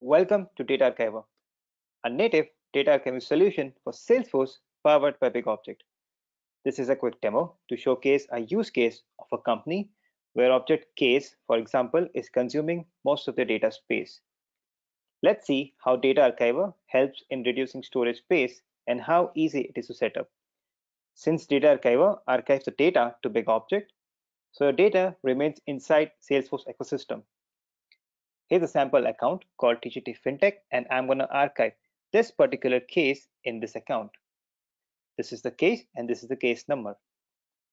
Welcome to DataArchiva, a native data archiving solution for Salesforce powered by BigObject. This is a quick demo to showcase a use case of a company where object case, for example, is consuming most of the data space. Let's see how DataArchiva helps in reducing storage space and how easy it is to set up. Since DataArchiva archives the data to BigObject, so the data remains inside Salesforce ecosystem. Here's a sample account called TGT FinTech, and I'm going to archive this particular case in this account. This is the case, and this is the case number.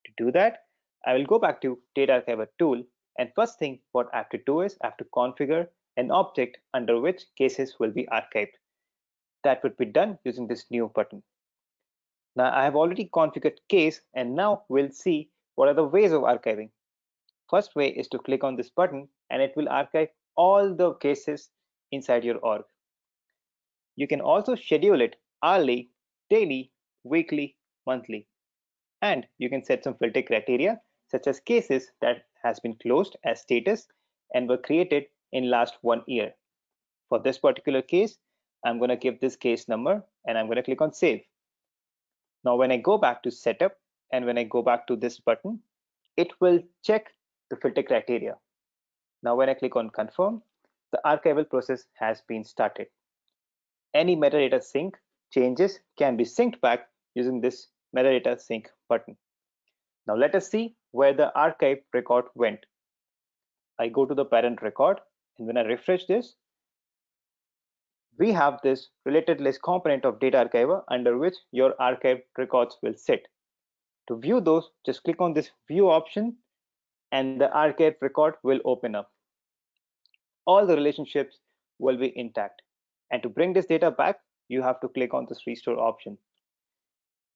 To do that, I will go back to Data Archiver tool, and first thing what I have to do is I have to configure an object under which cases will be archived. That would be done using this new button. Now I have already configured case, and now we'll see what are the ways of archiving. First way is to click on this button, and it will archive all the cases inside your org. You can also schedule it hourly, daily, weekly, monthly. And you can set some filter criteria such as cases that has been closed as status and were created in last 1 year. For this particular case, I'm going to give this case number and I'm going to click on save. Now when I go back to setup and when I go back to this button, it will check the filter criteria. Now when I click on confirm, the archival process has been started. Any metadata sync changes can be synced back using this metadata sync button. Now let us see where the archive record went. I go to the parent record, and when I refresh this, we have this related list component of DataArchiva under which your archived records will sit. To view those, just click on this view option and the archived record will open up. All the relationships will be intact. And to bring this data back, you have to click on this restore option.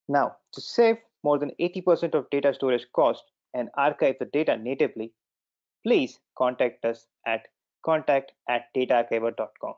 Now, to save more than 80% of data storage cost and archive the data natively, please contact us at contact@dataarchiver.com.